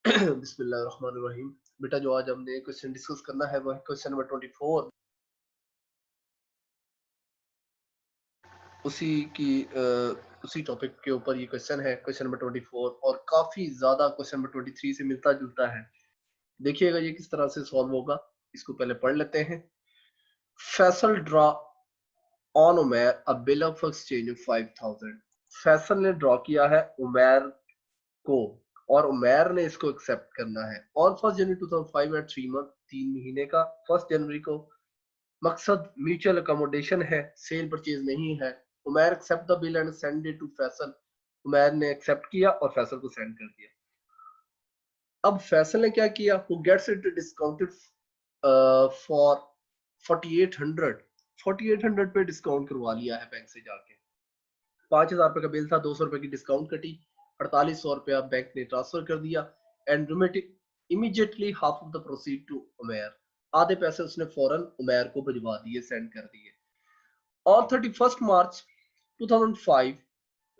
बिस्मिल्लाहिर्रहमानिर्रहीम। बेटा जो आज हमने क्वेश्चन डिस्कस करना है वह क्वेश्चन नंबर 24। उसी की उसी टॉपिक के ऊपर ये क्वेश्चन है, क्वेश्चन नंबर 24, और काफी ज्यादा क्वेश्चन नंबर 23 से मिलता जुलता है। देखिएगा ये किस तरह से सॉल्व होगा, इसको पहले पढ़ लेते हैं। Faisal draw on Umair a bill of exchange of 5000। Faisal ने ड्रॉ किया है उमैर को, और उमैर ने इसको एक्सेप्ट करना है। ऑन 1 जनवरी 2005 एट 3 मंथ, 3 महीने का। 1 जनवरी को मकसद म्यूचुअल अकोमोडेशन है, सेल परचेज नहीं है। Umair accept the bill and send it to Faisal. Umair ने एक्सेप्ट किया और फैसल को सेंड कर दिया। अब फैसल ने क्या किया, वो गेट्स इट डिस्काउंटेड फॉर 4800। 4800 पे डिस्काउंट करवा लिया है बैंक से जाके। 5000 रुपए का बिल था, 200 रुपए की डिस्काउंट कटी, 4800 रुपया बैंक ने ट्रांसफर कर दिया। And immediately half of the proceed to Umair. आधे पैसे उसने फौरन उमैर को भिजवा दिए, सेंड कर दिए। और 31 मार्च 2005,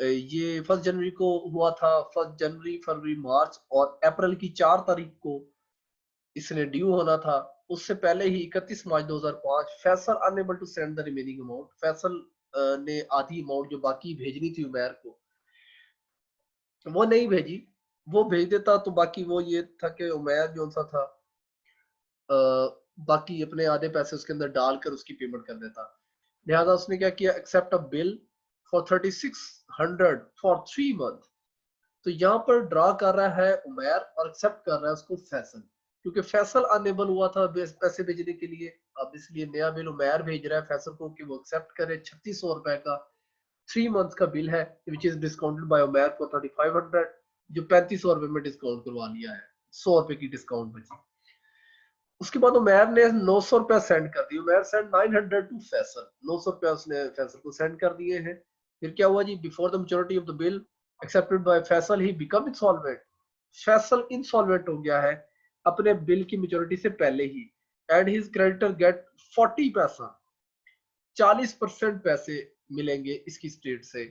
ये 1 जनवरी को हुआ था। 1 जनवरी, फरवरी, मार्च और अप्रैल की 4 तारीख को इसने ड्यू होना था। उससे पहले ही 31 March 2005, Faisal unable to send the remaining amount. Faisal ने आधी अमाउंट जो बाकी भेजनी थी उमैर को, वो नहीं भेजी। वो भेज देता तो बाकी वो ये था कि उमैर जो सा था, बाकी अपने आधे पैसे उसके अंदर डालकर उसकी पेमेंट कर देता। लिहाजा उसने क्या किया, accept a bill for 3600 for 3 month. तो यहाँ पर ड्रा कर रहा है उमैर और एक्सेप्ट कर रहा है उसको फैसल, क्योंकि फैसल अनेबल हुआ था पैसे भेजने के लिए। अब इसलिए नया बिल उमैर भेज रहा है फैसल को कि वो एक्सेप्ट करे। 3600 रुपए का 3 मंथ का बिल है, which is discounted by Umair for 3500, जो 3500 रुपए में डिस्काउंट करवा लिया है। 100 रुपए की डिस्काउंट बची। उसके बाद उमैर ने 900 रुपया सेंड कर दिया। Umair send 900 to Faisal. 900 रुपया उसने फैसल को सेंड कर दिए हैं। फिर क्या हुआ जी, before the maturity of the bill accepted by Faisal he become insolvent. Faisal insolvent हो गया है अपने बिल की मैच्योरिटी से पहले ही। एंड हिज क्रेडिटर गेट 40 पैसा, 40% पैसे मिलेंगे इसकी स्टेट से,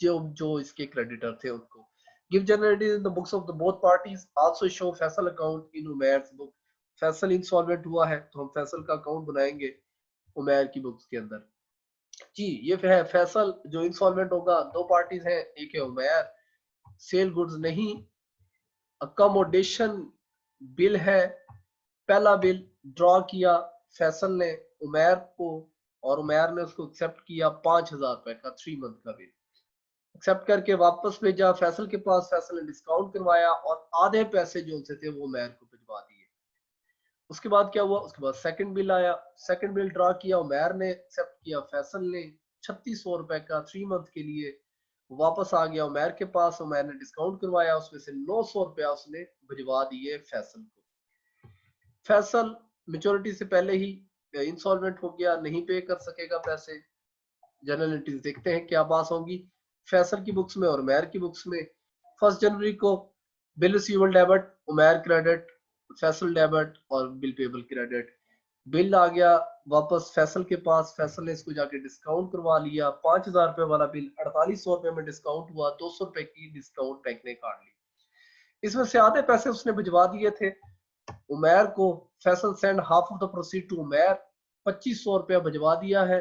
जो जो इसके क्रेडिटर थे उनको। Give generated in the books of the both parties, also show Faisal account in Umair's book. Faisal insolvent हुआ है तो हम फैसल का अकाउंट बनाएंगे उमैर की बुक्स के अंदर। जी ये है फैसल जो इंसॉल्वेंट होगा। दो पार्टीज हैं, एक है उमैर, सेल गुड्स नहीं, अकोमोडेशन बिल है। पहला बिल ड्रॉ किया फैसल ने उमैर को, और उमैर ने उसको एक्सेप्ट किया 5000 रुपए का 3 मंथ का बिल। एक्सेप्ट करके वापस भेजा फैसल के पास। फैसल ने डिस्काउंट करवाया और आधे पैसे जो उनसे थे वो उमैर को भिजवा दिए। उसके बाद क्या हुआ, उसके बाद सेकंड बिल आया। सेकंड बिल ड्रॉ किया उमैर ने, एक्सेप्ट किया फैसल ने। 3600 रुपए का 3 मंथ के लिए वापस आ गया उमैर के पास। उमैर ने डिस्काउंट करवाया, उसमें से 900 रुपया उसने भिजवा दिए फैसल को। फैसल मेच्योरिटी से पहले ही इंसॉल्वेंट हो गया, नहीं पे कर सकेगा पैसे। जनरल एंट्रीज देखते हैं क्या पास होंगी फैसल की बुक्स में और उमैर की बुक्स में। 1 जनवरी को bill receivable debit, Umair credit, Faisal debit और बिल पेबल क्रेडिट। बिल आ गया वापस फैसल के पास। फैसल ने इसको जाके डिस्काउंट करवा लिया। 5000 रुपए वाला बिल 4800 रुपए में डिस्काउंट हुआ। 200 रुपए की डिस्काउंट बैंक ने काट ली। इसमें से आधे पैसे उसने भिजवा दिए थे उमैर को। Faisal send half of the proceed to Umair. 2500 रुपया भिजवा दिया है,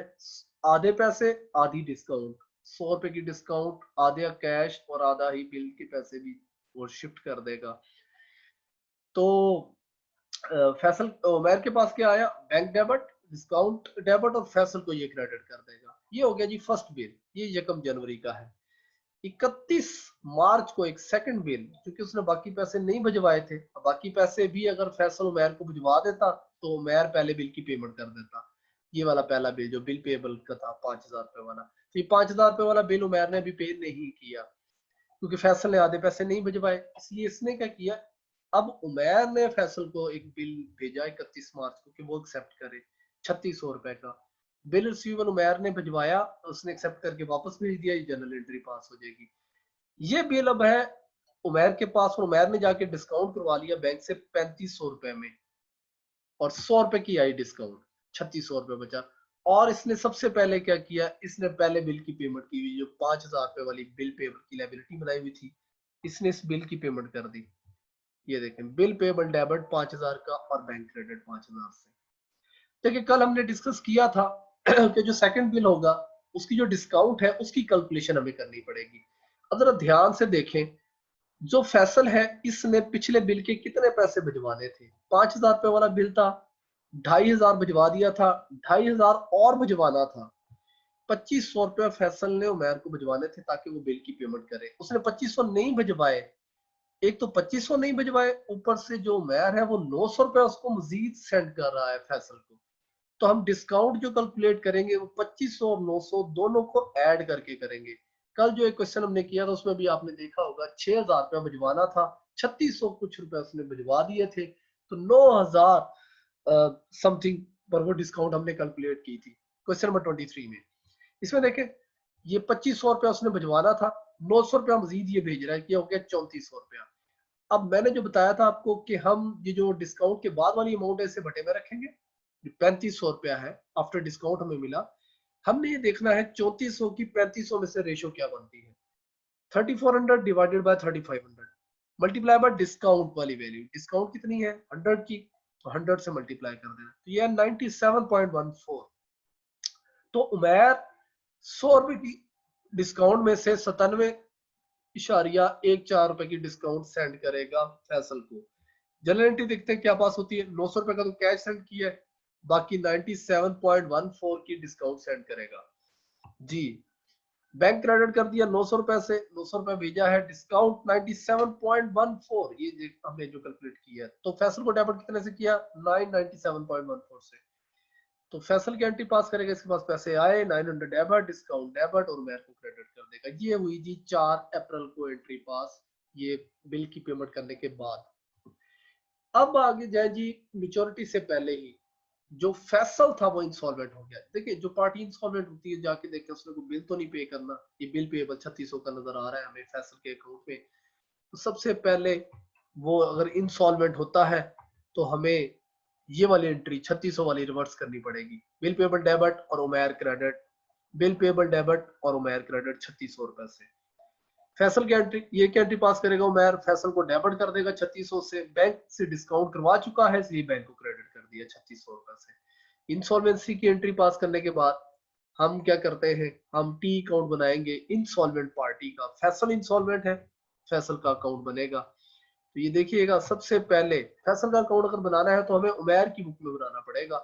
आधे पैसे आधी डिस्काउंट। 100 रुपए की डिस्काउंट, आधा कैश और आधा ही बिल के पैसे भी वो शिफ्ट कर देगा। तो फैसल उमैर के पास क्या आया, बैंक डेबिट, डिस्काउंट डेबिट, और फैसल को ये क्रेडिट कर देगा। ये हो गया जी फर्स्ट बिल, ये 1 जनवरी का है। 31 मार्च को एक सेकंड बिल, क्योंकि उसने बाकी पैसे नहीं भिजवाए थे। बाकी पैसे भी अगर फैसल उमैर को भिजवा देता तो उमैर पहले बिल की पेमेंट कर देता। ये वाला पहला बिल जो बिल पेबल का था 5000 रुपए वाला, तो ये 5000 रुपए वाला बिल उमैर ने अभी पे नहीं किया क्योंकि फैसल ने आधे पैसे नहीं भिजवाए। इसलिए इसने क्या किया, अब उमैर ने फैसल को एक बिल भेजा 31 मार्च को कि वो एक्सेप्ट करे 3600 रुपए का। बिल रिसीवेबल उमैर ने भिजवाया, उसने एक्सेप्ट करके वापस भेज दिया। ये जनरल एंट्री पास हो जाएगी। ये बिल अब है उमैर के पास, और उमैर ने जाके डिस्काउंट करवा लिया बैंक से 3500 रुपए में, और 100 रुपए की आई डिस्काउंट, 3600 रुपए बचा। और इसने सबसे पहले क्या किया, इसने पहले बिल की पेमेंट की हुई, जो 5000 रुपए वाली बिल पेमेंट की लायबिलिटी बनाई हुई थी, इसने इस बिल की पेमेंट कर दी। ये देखें बिल पेबल डेबिट 5000 का और बैंक क्रेडिट 5000 से। देखिए कल हमने डिस्कस किया था कि जो सेकंड बिल होगा उसकी जो डिस्काउंट है उसकी कैलकुलेशन हमें करनी पड़ेगी। अगर ध्यान से देखें, जो फैसल है इसने पिछले बिल के कितने पैसे भिजवाने थे? 5000 रुपए वाला बिल था, 2500 भिजवा दिया था, 2500 और भिजवाना था। 2500 रुपए फैसल ने उमैर को भिजवाने थे ताकि वो बिल की पेमेंट करे। उसने 2500 नहीं भिजवाए। एक तो 2500 नहीं भिजवाए, ऊपर से जो उमैर है वो 900 रुपए उसको मजीद सेंड कर रहा है फैसल को। तो हम डिस्काउंट जो कैलकुलेट करेंगे वो 2500 और 900 दोनों को ऐड करके करेंगे। कल जो एक क्वेश्चन हमने किया था उसमें भी आपने देखा होगा 6000 रुपया भिजवाना था, 3600 कुछ रुपए उसने भिजवा दिए थे, तो 9000 समथिंग पर वो डिस्काउंट हमने कैलकुलेट की थी क्वेश्चन नंबर 23 में। इसमें देखें ये 2500 रुपया उसने भिजवाना था, 900 रुपया मजीद ये भेज रहा है, क्या हो गया 3400 रुपया। अब मैंने जो बताया था आपको कि हम ये जो डिस्काउंट के बाद वाली अमाउंट है इसे बटे में रखेंगे। 3500 रुपया है आफ्टर डिस्काउंट हमें मिला। हमने ये देखना है 3400 की 3500 में से रेशो क्या बनती है। 3400 divided by 3500 multiply by discount वाली वैल्यू। डिस्काउंट कितनी है 100 की, तो 100 से मल्टीप्लाई कर देना, तो ये 97.14। तो उमैर 100 रुपए की डिस्काउंट में से 97.14 रुपए की डिस्काउंट सेंड करेगा फैसल को। जनरल एंट्री देखते हैं क्या पास होती है। 900 रुपए का तो कैश सेंड किया है, बाकी 97.14 की डिस्काउंट सेंड करेगा जी। बैंक क्रेडिट कर दिया 900 रुपए से, 900 रुपए भेजा है, डिस्काउंट 97.14 ये हमने जो कैलकुलेट किया है। तो फैसल को डेबिट कितने से किया 997.14 से। तो फैसल की एंट्री पास करेगा, इसके पास पैसे आए 900 डेबिट, डिस्काउंट डेबिट और उमैर को क्रेडिट कर देगा। ये हुई जी 4 अप्रैल को एंट्री पास, ये बिल की पेमेंट करने के बाद। अब आगे जाए जी मेच्योरिटी से पहले ही जो फैसल था वो इंसॉल्वेंट हो गया। देखिए जो पार्टी इंसॉल्वेंट होती है जाके देखें उसने कोई बिल तो नहीं पे करना। ये बिल पेबल 3600 का नजर आ रहा है हमें फैसल के अकाउंट में। तो सबसे पहले वो अगर इंसॉल्वेंट होता है तो हमें ये वाली एंट्री 3600 वाली रिवर्स करनी पड़ेगी। बिल पेबल डेबिट और Umair credit, bill payable debit और उमैर क्रेडिट 3600 रुपए से। फैसल की एंट्री, ये क्या एंट्री पास करेगा उमैर, फैसल को डेबिट कर देगा 3600 से, बैंक से डिस्काउंट करवा चुका है इसलिए बैंक को क्रेडिट कर दिया 3600 रुपए से। इंसॉल्वेंसी की एंट्री पास करने के बाद हम क्या करते हैं, हम टी अकाउंट बनाएंगे इंसॉल्वेंट पार्टी का। फैसल इंसॉल्वेंट है, फैसल का अकाउंट बनेगा। तो ये देखिएगा सबसे पहले फैसल का अकाउंट अगर बनाना है तो हमें उमैर की बुक में बनाना पड़ेगा।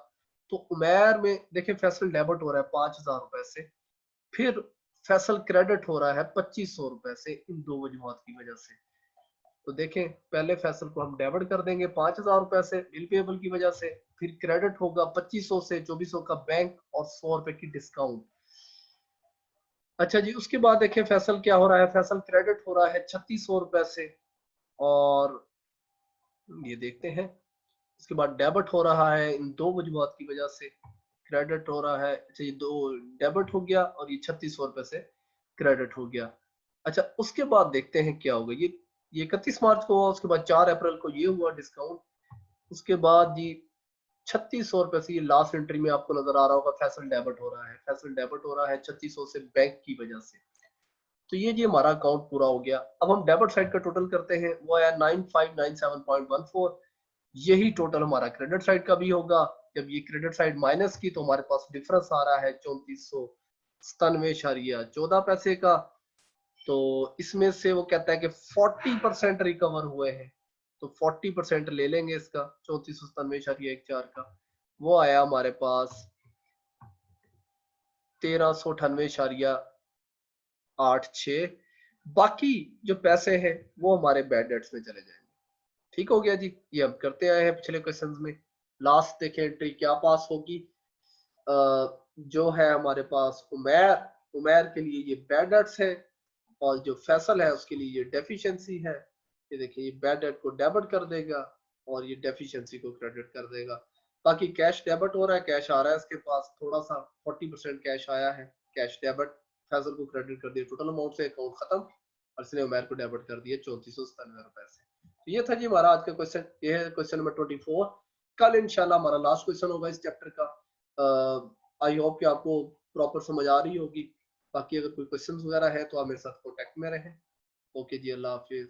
तो उमैर में देखिए फैसल डेबिट हो रहा है 5000 रुपए से, फिर फैसल क्रेडिट हो रहा है 2500 रुपए से, इन दो वजूहत की वजह से। तो देखें पहले फैसल को हम डेबिट कर देंगे 5000 रुपए से बिल पेबल की वजह से, फिर क्रेडिट होगा 2500 से, 2400 का बैंक और 100 रुपए की डिस्काउंट। अच्छा जी उसके बाद देखें फैसल क्या हो रहा है, फैसल क्रेडिट हो रहा है 3600 रुपए से, और ये देखते हैं उसके बाद डेबिट हो रहा है इन दो वजूहत की वजह से। क्रेडिट हो रहा है, अच्छा ये दो डेबिट हो गया और ये 3600 रुपए से क्रेडिट हो गया। अच्छा उसके बाद देखते हैं क्या होगा। ये 31 मार्च को हुआ, उसके बाद 4 अप्रैल को ये हुआ डिस्काउंट। उसके बाद जी 3600 रुपए से, ये लास्ट एंट्री में आपको नजर आ रहा होगा फैसल डेबिट हो रहा है, फैसल डेबिट हो रहा है 3600 से बैंक की वजह से। तो ये जी हमारा अकाउंट पूरा हो गया। अब हम डेबिट साइड का टोटल करते हैं, वो है 9597.14। यही टोटल हमारा क्रेडिट साइड का भी होगा। जब ये क्रेडिट साइड माइनस की तो हमारे पास डिफरेंस आ रहा है 3497.14 का। तो इसमें से वो कहता है कि 40% रिकवर हुए हैं, तो 40% ले लेंगे इसका 3497.14 का। वो आया हमारे पास 1398.86। बाकी जो पैसे हैं वो हमारे बैड डेट्स में चले जाएंगे। ठीक हो गया जी, ये हम करते आए हैं पिछले क्वेश्चंस में। लास्ट देखें एंट्री क्या पास होगी। जो है हमारे पास उमैर, उमैर के लिए ये बैड डेट्स है, और जो फैसल है उसके लिए ये डेफिशिएंसी है। ये देखिए ये बैड डेट को डेबिट कर देगा और ये डेफिशिएंसी को क्रेडिट कर देगा। बाकी कैश डेबिट हो रहा है, कैश आ रहा है इसके पास थोड़ा सा 40% कैश आया है, कैश डेबिट, फैसल को क्रेडिट कर दिया टोटल अमाउंट से, अकाउंट खत्म, और इसने उमैर को डेबिट कर दिया 3497 रुपए से। तो ये था जी हमारा आज का क्वेश्चन, ये है क्वेश्चन नंबर 24। कल इंशाल्लाह हमारा लास्ट क्वेश्चन होगा इस चैप्टर का। आई होप कि आपको प्रॉपर समझ आ रही होगी। बाकी अगर कोई क्वेश्चंस वगैरह है तो आप मेरे साथ कॉन्टेक्ट में रहें। ओके जी, अल्लाह हाफिज।